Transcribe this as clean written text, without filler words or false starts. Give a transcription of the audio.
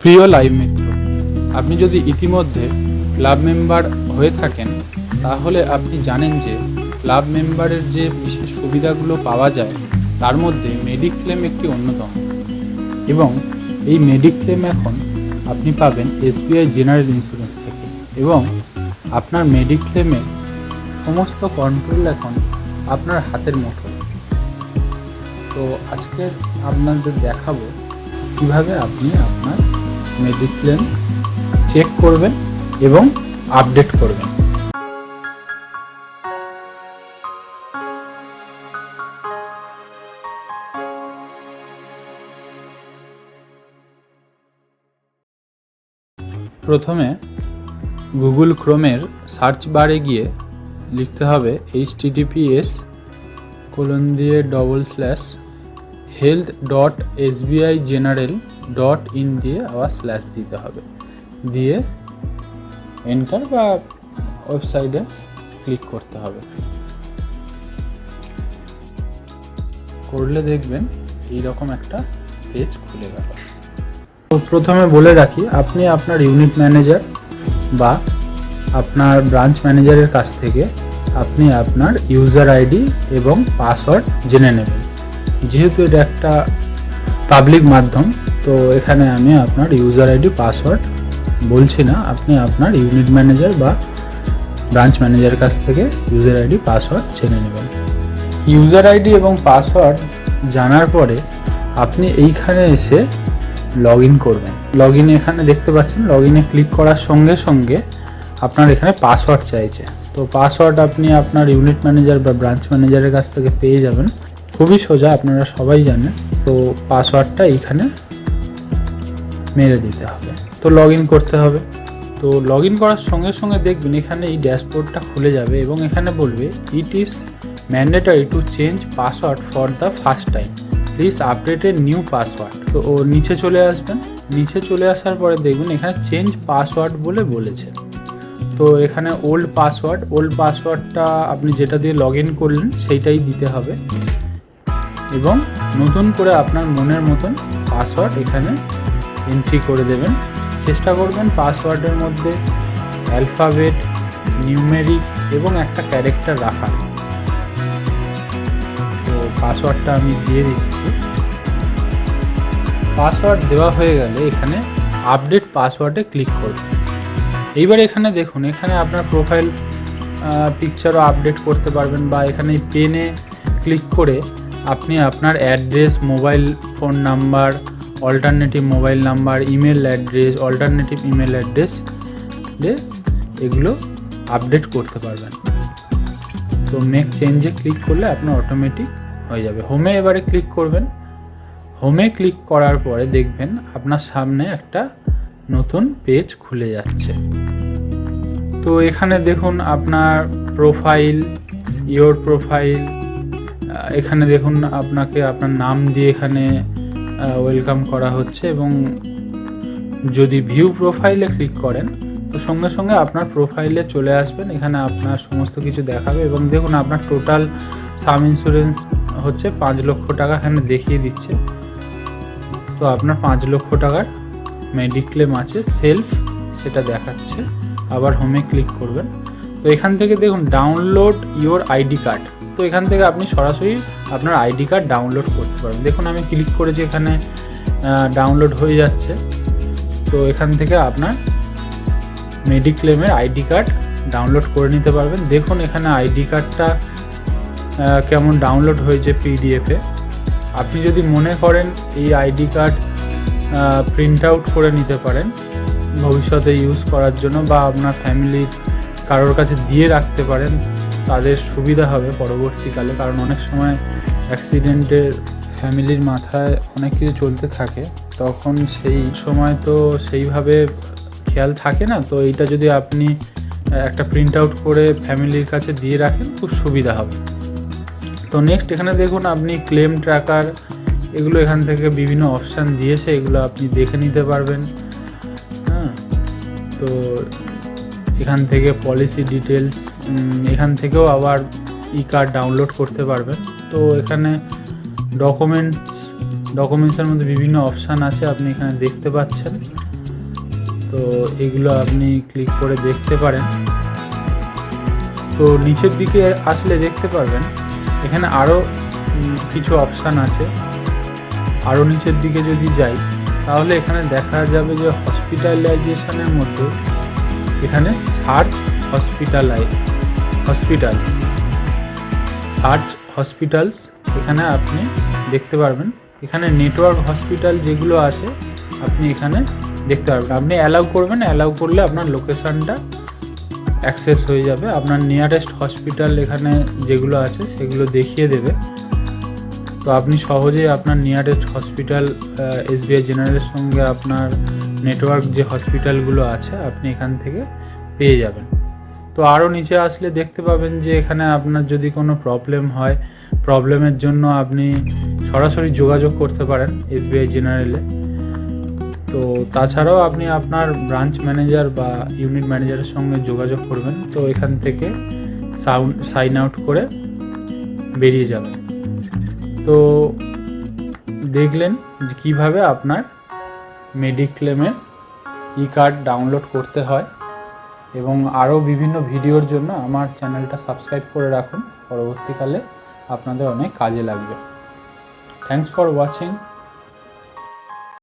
প্রিয় লাইভ মিত্র, আপনি যদি ইতিমধ্যে ক্লাব মেম্বার হয়ে থাকেন তাহলে আপনি জানেন যে ক্লাব মেম্বারের যে বিশেষ সুবিধাগুলো পাওয়া যায় তার মধ্যে মেডিক্লেম একটি অন্যতম। এবং এই মেডিক্লেম এখন আপনি পাবেন এসবিআই জেনারেল ইন্স্যুরেন্স থেকে, এবং আপনার মেডিক্লেমের সমস্ত কন্ট্রোল এখন আপনার হাতের মুঠোয়। তো আজকে আপনাদের দেখাবো কিভাবে আপনি আপনার মেডিক্লেম চেক করবেন এবং আপডেট করবেন। প্রথমে গুগল ক্রোমের সার্চ বারে গিয়ে লিখতে হবে https://health.sbigeneral.in দিয়ে আবার স্ল্যাশ দিতে হবে, দিয়ে এন্টার বা ওয়েবসাইটে ক্লিক করতে হবে। করলে দেখবেন এইরকম একটা পেজ খুলে গেল। তো প্রথমে বলে রাখি, আপনি আপনার ইউনিট ম্যানেজার বা আপনার ব্রাঞ্চ ম্যানেজারের কাছ থেকে আপনি আপনার ইউজার আইডি এবং পাসওয়ার্ড জেনে নেবেন। যেহেতু এটা একটা পাবলিক মাধ্যম, তো এখানে আমি আপনার ইউজার আইডি পাসওয়ার্ড বলছি না, আপনি আপনার ইউনিট ম্যানেজার বা ব্রাঞ্চ ম্যানেজারের কাছ থেকে ইউজার আইডি পাসওয়ার্ড জেনে নেবেন। ইউজার আইডি এবং পাসওয়ার্ড জানার পরে আপনি এইখানে এসে লগ ইন করবেন। লগ ইন এখানে দেখতে পাচ্ছেন, লগ ইনে ক্লিক করার সঙ্গে সঙ্গে আপনার এখানে পাসওয়ার্ড চাইছে। তো পাসওয়ার্ড আপনি আপনার ইউনিট ম্যানেজার বা ব্রাঞ্চ ম্যানেজারের কাছ থেকে পেয়ে যাবেন, খুবই সোজা, আপনারা সবাই জানেন। তো পাসওয়ার্ডটা এইখানে মেরে দিতে হবে, তো লগ ইন করতে হবে। তো লগ ইন করার সঙ্গে সঙ্গে দেখবেন এখানে এই ড্যাশবোর্ডটা খুলে যাবে এবং এখানে বলবে it is mandatory to change password for the first time, please update a new password. তো ও নিচে চলে আসবেন, নিচে চলে আসার পরে দেখবেন এখানে চেঞ্জ পাসওয়ার্ড বলেছে। তো এখানে ওল্ড পাসওয়ার্ডটা আপনি যেটা দিয়ে লগ ইন করলেন সেইটাই দিতে হবে, এবং নতুন করে আপনার মনের মতন পাসওয়ার্ড এখানে এন্ট্রি করে দেবেন। চেষ্টা করবেন পাসওয়ার্ডের মধ্যে অ্যালফাবেট, নিউমেরিক এবং একটা ক্যারেক্টার রাখার। তো পাসওয়ার্ডটা আমি দিয়ে দিচ্ছি। পাসওয়ার্ড দেওয়া হয়ে গেলে এখানে আপডেট পাসওয়ার্ডে ক্লিক করবেন। এইবার এখানে দেখুন, এখানে আপনার প্রোফাইল পিকচারও আপডেট করতে পারবেন, বা এখানে পেনে ক্লিক করে আপনি আপনার address, mobile phone number, alternative mobile number, email address, alternative email address এগুলো আপডেট করতে পারবেন। তো মেক চেঞ্জে ক্লিক করলে আপনার অটোমেটিক হয়ে যাবে। হোমে এবারে ক্লিক করবেন। হোমে ক্লিক করার পরে দেখবেন আপনার সামনে একটা নতুন পেজ খুলে যাচ্ছে। তো এখানে দেখুন আপনার প্রোফাইল, ইয়োর প্রোফাইল, এখানে দেখুন আপনাকে আপনার নাম দিয়ে এখানে ওয়েলকাম করা হচ্ছে, এবং যদি ভিউ প্রোফাইলে ক্লিক করেন তো সঙ্গে সঙ্গে আপনার প্রোফাইলে চলে আসবেন। এখানে আপনার সমস্ত কিছু দেখাবে, এবং দেখুন আপনার টোটাল সাম ইন্স্যুরেন্স হচ্ছে 5 লক্ষ টাকা এখানে দেখিয়ে দিচ্ছে। তো আপনার 5 লক্ষ টাকার মেডিক্লেম আছে, সেলফ সেটা দেখাচ্ছে। আবার হোমে ক্লিক করবেন। তো এখান থেকে দেখুন ডাউনলোড ইওর আইডি কার্ড। তো এখান থেকে আপনি সরাসরি আপনার আইডি কার্ড ডাউনলোড করতে পারবেন। দেখুন আমি ক্লিক করেছি, এখানে ডাউনলোড হয়ে যাচ্ছে। তো এখান থেকে আপনার মেডিক্লেমের আইডি কার্ড ডাউনলোড করে নিতে পারবেন। দেখুন এখানে আইডি কার্ডটা কেমন ডাউনলোড হয়েছে পিডিএফে। আপনি যদি মনে করেন এই আইডি কার্ড প্রিন্ট আউট করে নিতে পারেন ভবিষ্যতে ইউজ করার জন্য, বা আপনার ফ্যামিলির কারোর কাছে দিয়ে রাখতে পারেন, তাদের সুবিধা হবে পরবর্তীকালে। কারণ অনেক সময় অ্যাক্সিডেন্টের ফ্যামিলির মাথায় অনেক কিছু চলতে থাকে, তখন সেই সময় তো সেইভাবে খেয়াল থাকে না। তো এইটা যদি আপনি একটা প্রিন্ট আউট করে ফ্যামিলির কাছে দিয়ে রাখেন, খুব সুবিধা হবে। তো নেক্সট এখানে দেখুন আপনি ক্লেম ট্র্যাকার, এগুলো এখান থেকে বিভিন্ন অপশান দিয়েছে, এগুলো আপনি দেখে নিতে পারবেন। হ্যাঁ, তো এখান থেকে পলিসি ডিটেলস, এখান থেকেও আবার ই কার্ড ডাউনলোড করতে পারবেন। তো এখানে ডকুমেন্টসের মধ্যে বিভিন্ন অপশান আছে, আপনি এখানে দেখতে পাচ্ছেন। তো এগুলো আপনি ক্লিক করে দেখতে পারেন। তো নিচের দিকে আসলে দেখতে পারবেন এখানে আরও কিছু অপশান আছে। আরও নিচের দিকে যদি যাই তাহলে এখানে দেখা যাবে যে হসপিটালাইজেশনের মধ্যে এখানে সার্চ হসপিটালস এখানে আপনি দেখতে পারবেন। এখানে নেটওয়ার্ক হসপিটাল যেগুলো আছে আপনি এখানে দেখতে পারবেন। আপনি অ্যালাউ করবেন, অ্যালাউ করলে আপনার লোকেশানটা অ্যাক্সেস হয়ে যাবে। আপনার নিয়ারেস্ট হসপিটাল এখানে যেগুলো আছে সেগুলো দেখিয়ে দেবে। তো আপনি সহজেই আপনার নিয়ারেস্ট হসপিটাল এসবিআই জেনারেলের সঙ্গে আপনার নেটওয়ার্ক যে হসপিটালগুলো আছে আপনি এখান থেকে পেয়ে যাবেন। তো আরও নিচে আসলে দেখতে পাবেন যে এখানে আপনার যদি কোনো প্রবলেম হয়, প্রবলেমের জন্য আপনি সরাসরি যোগাযোগ করতে পারেন এসবিআই জেনারেলে। তো তাছাড়াও আপনি আপনার ব্রাঞ্চ ম্যানেজার বা ইউনিট ম্যানেজারের সঙ্গে যোগাযোগ করবেন। তো এখান থেকে সাইন আউট করে বেরিয়ে যাবেন। তো দেখলেন যে কীভাবে আপনার মেডিক্লেমের ই কার্ড ডাউনলোড করতে হয়, এবং আরও বিভিন্ন ভিডিওর জন্য আমার চ্যানেলটা সাবস্ক্রাইব করে রাখুন। পরবর্তীকালে আপনাদের অনেক কাজে লাগবে। Thanks for watching.